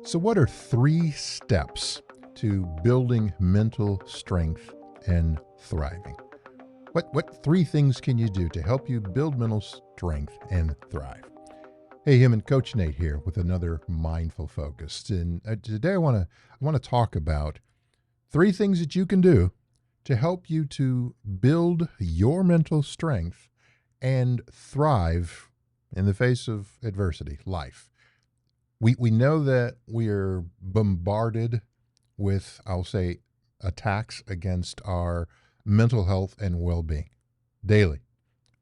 So, what are 3 steps to building mental strength and thriving? What 3 things can you do to help you build mental strength and thrive? Hey, human coach Nate here with another mindful focus, and today I want to talk about 3 things that you can do to help you to build your mental strength and thrive in the face of adversity, life. We know that we are bombarded with, I'll say, attacks against our mental health and well-being daily.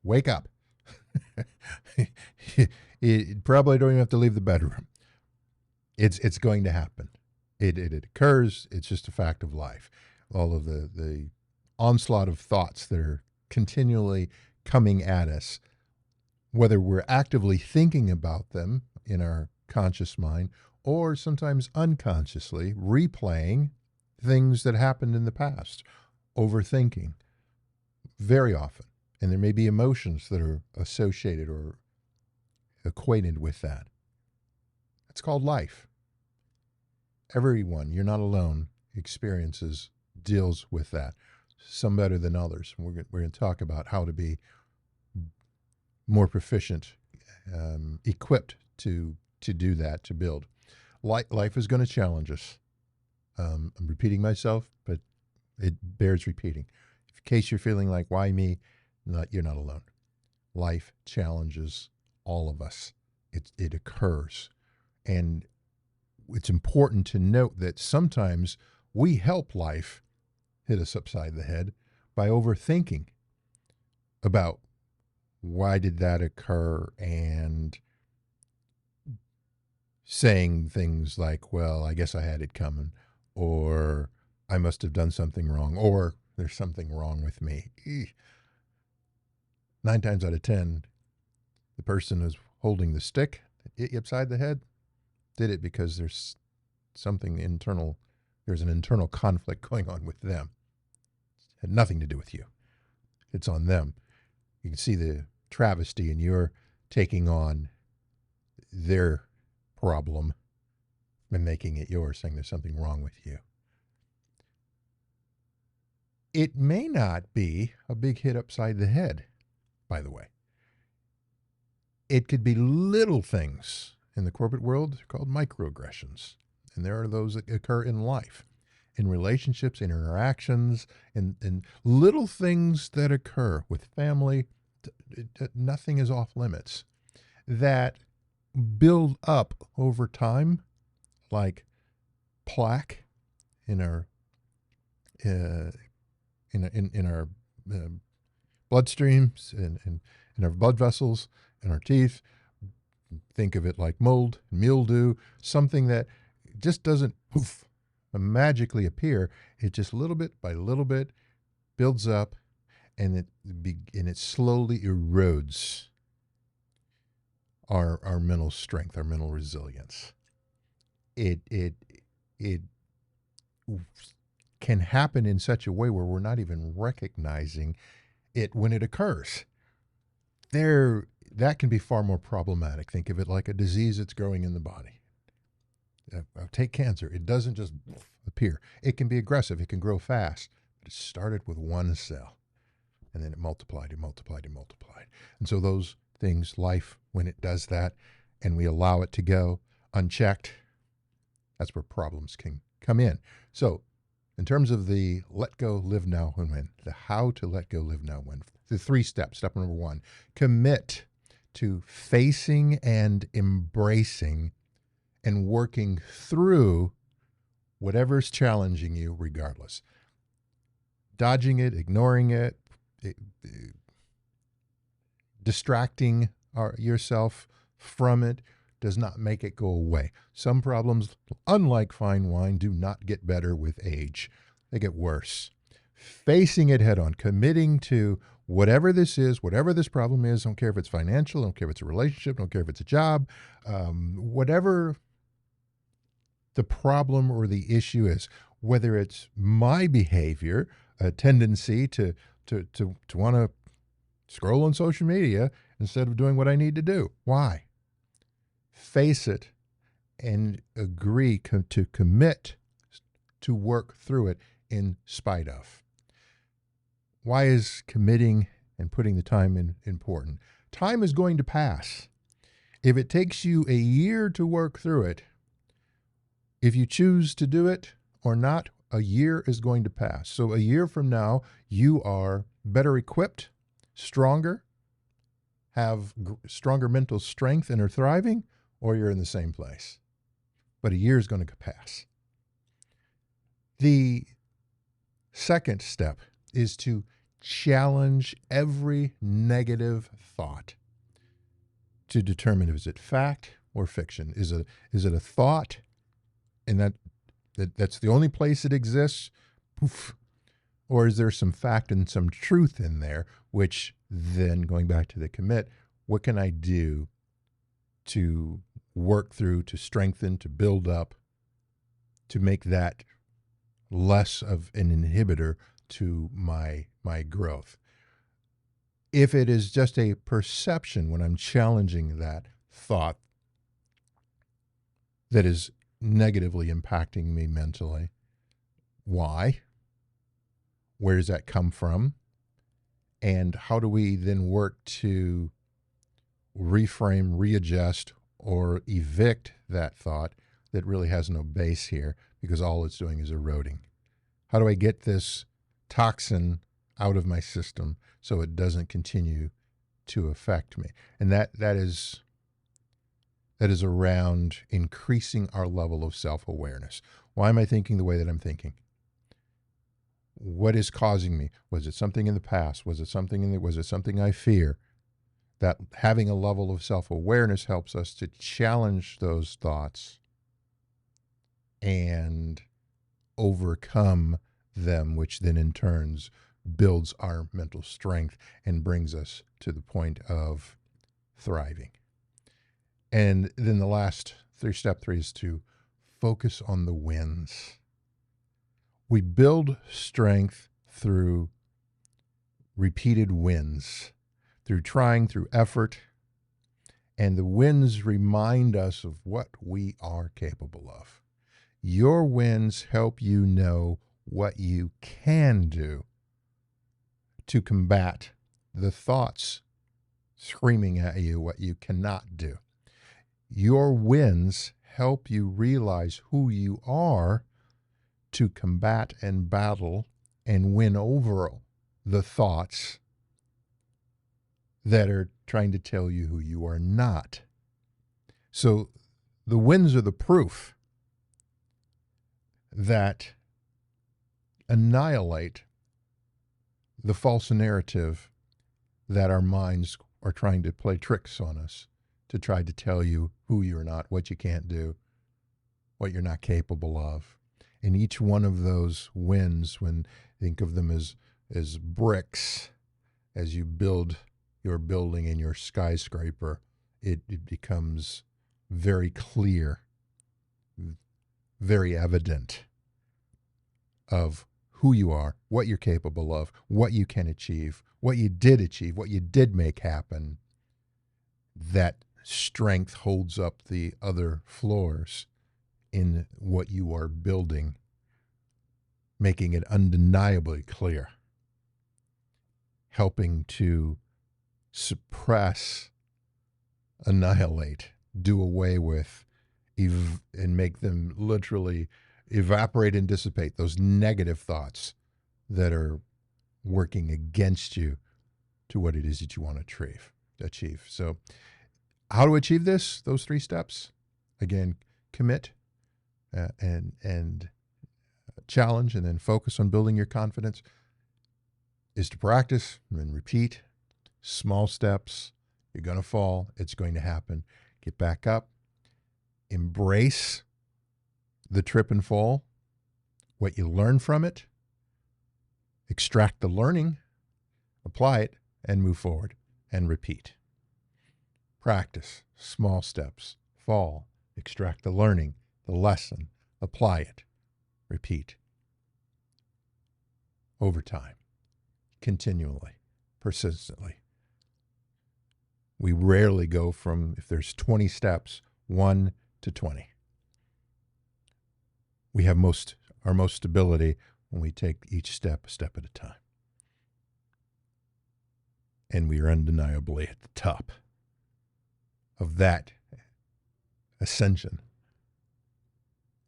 Wake up. You probably don't even have to leave the bedroom. It's going to happen. It occurs. It's just a fact of life. All of the onslaught of thoughts that are continually coming at us, whether we're actively thinking about them in our conscious mind or sometimes unconsciously replaying things that happened in the past, overthinking very often. And there may be emotions that are associated or equated with that. It's called life. Everyone, you're not alone, deals with that. Some better than others. We're going to talk about how to be more proficient, equipped to do that, to build. Life is going to challenge us. I'm repeating myself, but it bears repeating. In case you're feeling like, why me? You're not alone. Life challenges all of us. It occurs. And it's important to note that sometimes we help life hit us upside the head by overthinking about why did that occur, and saying things like, well, I guess I had it coming, or I must have done something wrong, or there's something wrong with me. 9 times out of 10, the person who's holding the stick that hit you upside the head did it because there's something internal. There's an internal conflict going on with them. It had nothing to do with you. It's on them. You can see the travesty in your taking on their problem and making it yours, saying there's something wrong with you. It may not be a big hit upside the head, by the way. It could be little things. In the corporate world, they're called microaggressions. And there are those that occur in life, in relationships, in interactions, in little things that occur with family. Nothing is off limits, that build up over time, like plaque in our in our bloodstreams and in our blood vessels and our teeth. Think of it like mold, mildew, something that just doesn't poof magically appear. It just little bit by little bit builds up, and it slowly erodes our mental strength, our mental resilience. It can happen in such a way where we're not even recognizing it when it occurs. That can be far more problematic. Think of it like a disease that's growing in the body. Take cancer. It doesn't just appear. It can be aggressive. It can grow fast. But it started with one cell, and then it multiplied and multiplied and multiplied. And so those things, life, when it does that, and we allow it to go unchecked, that's where problems can come in. So in terms of the let go, live now, and win, the how to let go, live now, win, the 3 steps. Step number 1, commit to facing and embracing and working through whatever's challenging you regardless. Dodging it, ignoring it, distracting yourself from it does not make it go away. Some problems, unlike fine wine, do not get better with age. They get worse. Facing it head on, committing to whatever this is, whatever this problem is, don't care if it's financial, don't care if it's a relationship, don't care if it's a job, whatever the problem or the issue is, whether it's my behavior, a tendency to want to scroll on social media instead of doing what I need to do. Why? Face it and agree to commit to work through it in spite of. Why is committing and putting the time in important? Time is going to pass. If it takes you a year to work through it, if you choose to do it or not, a year is going to pass. So a year from now, you are better equipped, stronger, have stronger mental strength and are thriving, or you're in the same place. But a year is going to pass. The second step is to challenge every negative thought to determine if it's fact or fiction. Is it a thought, and that's the only place it exists? Poof. Or is there some fact and some truth in there, which then, going back to the commit, what can I do to work through, to strengthen, to build up, to make that less of an inhibitor to my growth? If it is just a perception when I'm challenging that thought that is negatively impacting me mentally, why? Where does that come from? And how do we then work to reframe, readjust, or evict that thought that really has no base here because all it's doing is eroding? How do I get this toxin out of my system so it doesn't continue to affect me? And that is around increasing our level of self-awareness. Why am I thinking the way that I'm thinking? What is causing me? Was it something in the past? Was it something I fear? That having a level of self-awareness helps us to challenge those thoughts and overcome them, which then in turns builds our mental strength and brings us to the point of thriving. And then the last step three is to focus on the wins. We build strength through repeated wins, through trying, through effort, and the wins remind us of what we are capable of. Your wins help you know what you can do to combat the thoughts screaming at you what you cannot do. Your wins help you realize who you are to combat and battle and win over the thoughts that are trying to tell you who you are not. So the wins are the proof that annihilate the false narrative that our minds are trying to play tricks on us to try to tell you who you're not, what you can't do, what you're not capable of. And each one of those wins, when think of them as bricks, as you build your building and your skyscraper, it becomes very clear, very evident of who you are, what you're capable of, what you can achieve, what you did make happen. That strength holds up the other floors in what you are building, making it undeniably clear, helping to suppress, annihilate, do away with, and make them literally evaporate and dissipate those negative thoughts that are working against you to what it is that you want to achieve. So how to achieve this, those three steps? Again, commit and challenge, and then focus on building your confidence, is to practice and repeat. Small steps. You're going to fall. It's going to happen. Get back up. Embrace the trip and fall, what you learn from it, extract the learning, apply it, and move forward and repeat. Practice, small steps, fall, extract the learning, the lesson, apply it, repeat. Over time, continually, persistently. We rarely go from, if there's 20 steps, 1 to 20. We have our most stability when we take each step a step at a time. And we are undeniably at the top of that ascension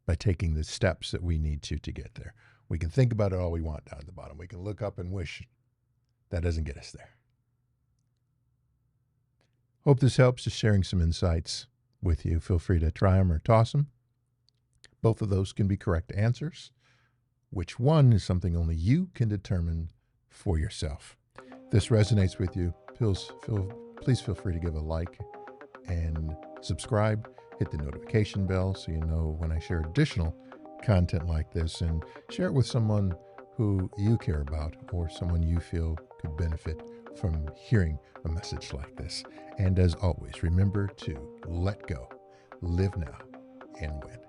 by taking the steps that we need to get there. We can think about it all we want down at the bottom. We can look up and wish. That doesn't get us there. Hope this helps, just sharing some insights with you. Feel free to try them or toss them. Both of those can be correct answers. Which one is something only you can determine for yourself. If this resonates with you, please feel free to give a like and subscribe. Hit the notification bell so you know when I share additional content like this, and share it with someone who you care about or someone you feel could benefit from hearing a message like this. And as always, remember to let go, live now, and win.